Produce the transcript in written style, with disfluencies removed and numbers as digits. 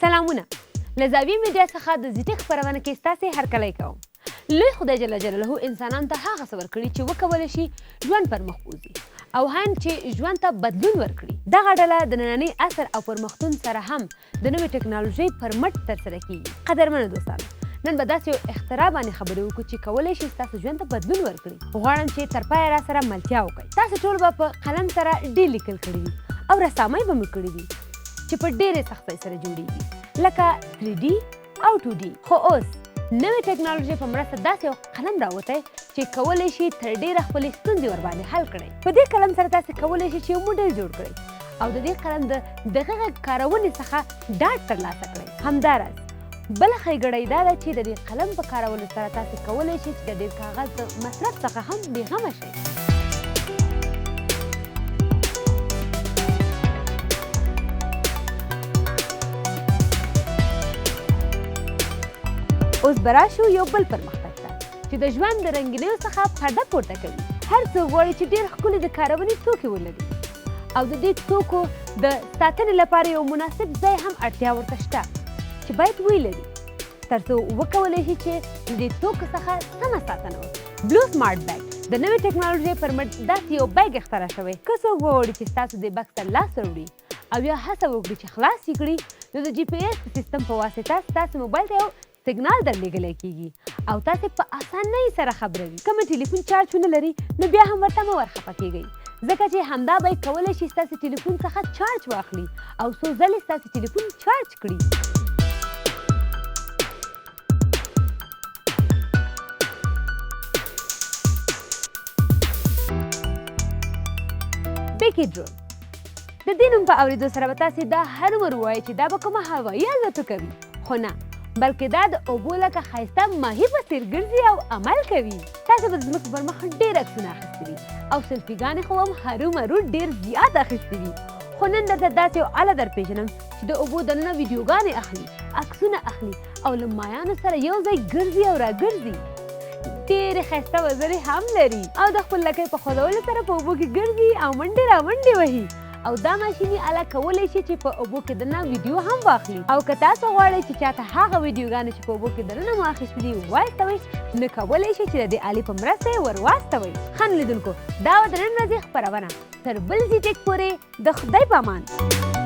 سلامونه. له زاویې میډیا څخه د زیټک خپرونه کې ستاسې هرکلی کوم. لوی خدای جل جلاله انسانانو ته هغه څه ورکړي چې وکولی شي ژوند پر مخ بوځي او هم چې ژوند ته بدلون ورکړي. دغه ډله د نننۍ عصر او پرمختون سره هم د نوې ټکنالوژۍ پر مټ ترسره کیږي. قدرمنو دوستانو، نن به داسې یو اختراع باندې خبرې وکړو چې کولی شي ستاسو ژوند ته بدلون ورکړي. غواړم چې تر پایه راسره ملتیا وکړئ. تاسو ټول به په قلم سره ډېر لیکل کړي وي او رسامۍ به مو کړي وي چې په ډېرې سختۍ سره جوړیږي، لکه 3D او 2D. خو اوس نوې ټکنالوژۍ په مرسته داسې یو قلم راوتی چې کولی شي تر ډېره خپلې ستونزې ورباندې حل کړئ. په دې قلم سره تاسې کولی شئ چې یو موډل جوړ کړئ او د دې قلم د دقیقه کارونې څخه ډاډ ترلاسه کړئ. همداراز بله ښېګړۍ دا ده چې د دې قلم په کارولو سره تاسې کولی شئ چې د ډېر کاغذ د مصرف څخه هم بېغمه شئ. اوس به راشو یو بل پرمختګ ته چې د ژوند د رنګینیو څخه پرده پورته کوي. هر څوک غواړي چې ډېر ښکلي د کارونې توکي ولري او د دې توکو د ساتنې لپاره یو مناسب ځای هم اړتیا ورته شته چې باید ویې لري تر څو وکولی شي چې د دې توکو څخه سمه ساتنه وکړي. بلو سمارټ بیګ د نوې ټکنالوژۍ پر مټ داسې یو بیګ اختراع شوی. که څوک وغواړي چې ستاسو دې بکس ته لاس وروړي او یا هڅه وکړي چې خلاص یې کړي، نو د GPS سیستم په واسطه ستاسو موبایل ته یو سیګنال درلېږلی کیږي او تاسې په اسانۍ سره خبروي. کومه ټلیفون چارج ونه لري نو بیا هم ورته مه ورخفه کیږئ، ځکه چې همدا بیګ کولی شي ستاسې ټلیفون څخه چارج واخلي او څو ځلې ستاسې ټلیفون چارج کړي. بیکي ډرون د دې نوم په اورېدو سره به تاسې دا هرومرو وایئ چې دا به کومه هوایي الوتو کوي، خو نه، بلکې دا د اوبو لکه ښایسته ماهي په څېر ګرځي او عمل کوي. تاسو به د ځمکې پر مخ ډېر عکسونه اخیستي وي او سلفیګانې خو هم هرومرو ډېر زیات اخیستي وي. خو نن درته داسې یو اله درپېژنم چې د اوبو دننه ویډیوګانې اخلي، عکسونه اخلي او له مایانو سره یو ځای ګرځي او راګرځي. ډېرې ښایسته وزرې هم لري او د خپل لکۍ په خوځولو سره په اوبو کې ګرځي او منډې رامنډې وهي. او دا ماشیني اله کولی شي چې په اوبو کې دننه ویډیو هم واخلي. او که تاسو غواړئ چې چاته هغه ویډیوګانې چې په اوبو کې دننه مو اخیستي دي واستوئ، نو کولی شئ چې د دې الې په مرسته یې ور واستوئ. ښه نو لیدونکو، دا وه د نن ورځې خپرونه. تر بل زیټک پورې د خدای په امان.